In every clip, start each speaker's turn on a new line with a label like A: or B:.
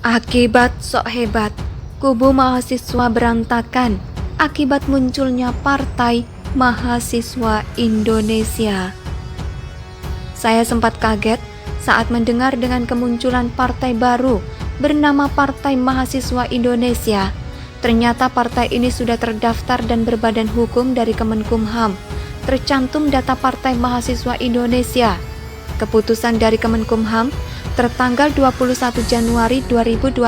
A: Akibat sok hebat, kubu mahasiswa berantakan akibat munculnya Partai Mahasiswa Indonesia. Saya sempat kaget saat mendengar dengan kemunculan partai baru bernama Partai Mahasiswa Indonesia. Ternyata partai ini sudah terdaftar dan berbadan hukum dari Kemenkumham. Tercantum data Partai Mahasiswa Indonesia. Keputusan dari Kemenkumham tertanggal 21 Januari 2022,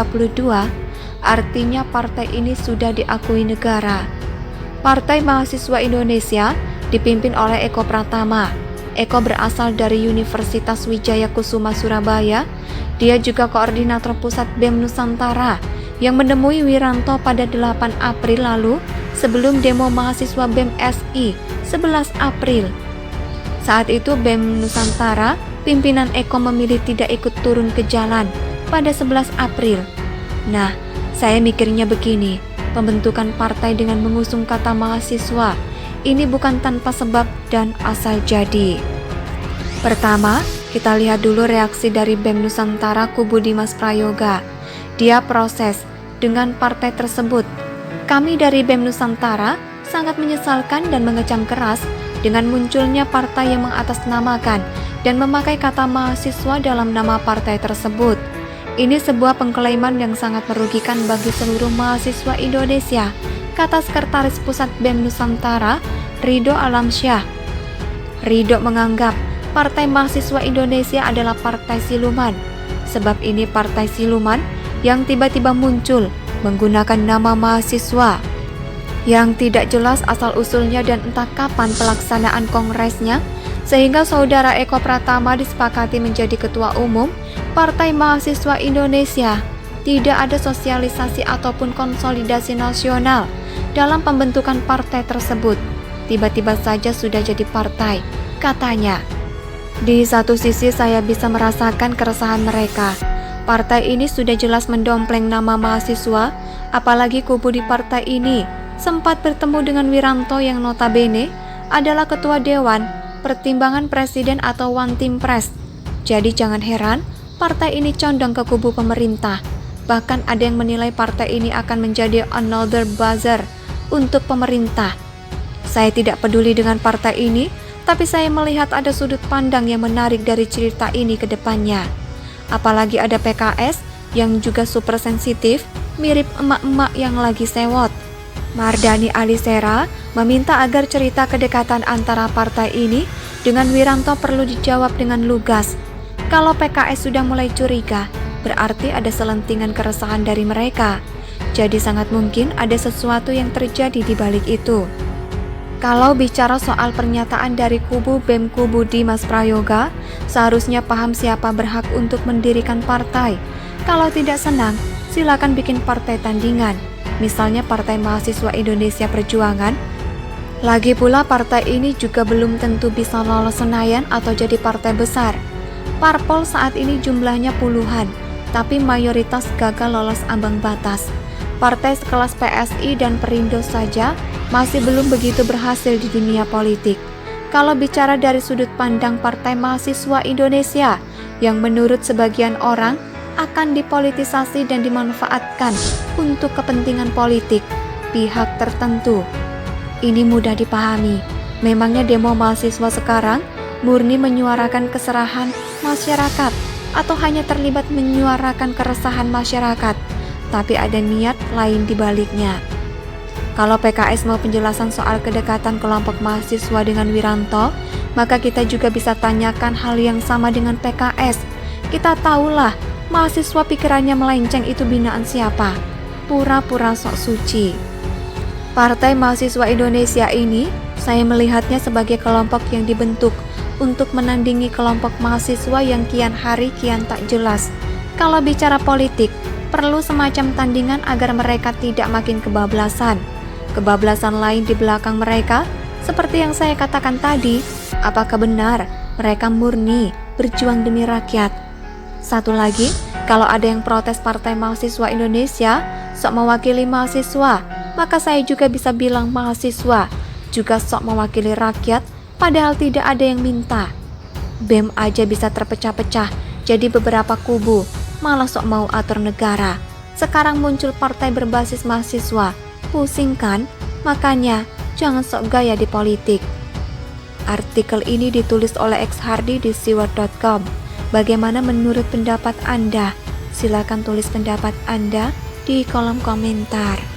A: artinya partai ini sudah diakui negara. Partai Mahasiswa Indonesia dipimpin oleh Eko Pratama. Eko berasal dari Universitas Wijaya Kusuma Surabaya. Dia juga koordinator pusat BEM Nusantara yang menemui Wiranto pada 8 April lalu sebelum demo mahasiswa BEM SI 11 April. Saat itu BEM Nusantara, pimpinan Eko memilih tidak ikut turun ke jalan pada 11 April. Nah, saya mikirnya begini, pembentukan partai dengan mengusung kata mahasiswa ini bukan tanpa sebab dan asal jadi. Pertama, kita lihat dulu reaksi dari BEM Nusantara kubu Dimas Prayoga. Dia proses dengan partai tersebut. Kami dari BEM Nusantara sangat menyesalkan dan mengecam keras dengan munculnya partai yang mengatasnamakan dan memakai kata mahasiswa dalam nama partai tersebut. Ini sebuah pengklaiman yang sangat merugikan bagi seluruh mahasiswa Indonesia, kata Sekretaris Pusat BEM Nusantara, Ridho Alamsyah. Ridho menganggap Partai Mahasiswa Indonesia adalah partai siluman. Sebab ini partai siluman yang tiba-tiba muncul menggunakan nama mahasiswa yang tidak jelas asal-usulnya dan entah kapan pelaksanaan kongresnya, sehingga saudara Eko Pratama disepakati menjadi ketua umum Partai Mahasiswa Indonesia. Tidak ada sosialisasi ataupun konsolidasi nasional dalam pembentukan partai tersebut. Tiba-tiba saja sudah jadi partai, katanya. Di satu sisi saya bisa merasakan keresahan mereka. Partai ini sudah jelas mendompleng nama mahasiswa, apalagi kubu di partai ini sempat bertemu dengan Wiranto yang notabene adalah ketua dewan pertimbangan presiden atau One Team Press. Jadi jangan heran partai ini condong ke kubu pemerintah. Bahkan ada yang menilai partai ini akan menjadi another buzzer untuk pemerintah. Saya tidak peduli dengan partai ini, tapi saya melihat ada sudut pandang yang menarik dari cerita ini ke depannya. Apalagi ada PKS yang juga super sensitif, mirip emak-emak yang lagi sewot. Mardhani Alisera meminta agar cerita kedekatan antara partai ini dengan Wiranto perlu dijawab dengan lugas. Kalau PKS sudah mulai curiga, berarti ada selentingan keresahan dari mereka. Jadi sangat mungkin ada sesuatu yang terjadi di balik itu. Kalau bicara soal pernyataan dari kubu BEM kubu Dimas Prayoga, seharusnya paham siapa berhak untuk mendirikan partai. Kalau tidak senang, silakan bikin partai tandingan. Misalnya Partai Mahasiswa Indonesia Perjuangan. Lagi pula partai ini juga belum tentu bisa lolos Senayan atau jadi partai besar. Parpol saat ini jumlahnya puluhan, tapi mayoritas gagal lolos ambang batas. Partai sekelas PSI dan Perindo saja masih belum begitu berhasil di dunia politik. Kalau bicara dari sudut pandang Partai Mahasiswa Indonesia, yang menurut sebagian orang akan dipolitisasi dan dimanfaatkan untuk kepentingan politik pihak tertentu. Ini mudah dipahami. Memangnya demo mahasiswa sekarang murni menyuarakan keserahan masyarakat atau hanya terlibat menyuarakan keresahan masyarakat, tapi ada niat lain di baliknya. Kalau PKS mau penjelasan soal kedekatan kelompok mahasiswa dengan Wiranto, maka kita juga bisa tanyakan hal yang sama dengan PKS. Kita tahulah mahasiswa pikirannya melenceng itu binaan siapa? Pura-pura sok suci. Partai Mahasiswa Indonesia ini, saya melihatnya sebagai kelompok yang dibentuk untuk menandingi kelompok mahasiswa yang kian hari kian tak jelas. Kalau bicara politik, perlu semacam tandingan agar mereka tidak makin kebablasan. Kebablasan lain di belakang mereka, seperti yang saya katakan tadi, apakah benar mereka murni berjuang demi rakyat? Satu lagi, kalau ada yang protes Partai Mahasiswa Indonesia sok mewakili mahasiswa, maka saya juga bisa bilang mahasiswa juga sok mewakili rakyat, padahal tidak ada yang minta. BEM aja bisa terpecah-pecah jadi beberapa kubu. malah sok mau atur negara. Sekarang muncul partai berbasis mahasiswa, pusing kan? Makanya jangan sok gaya di politik. Artikel ini ditulis oleh X Hardy di siwar.com. Bagaimana menurut pendapat Anda? Silakan tulis pendapat Anda di kolom komentar.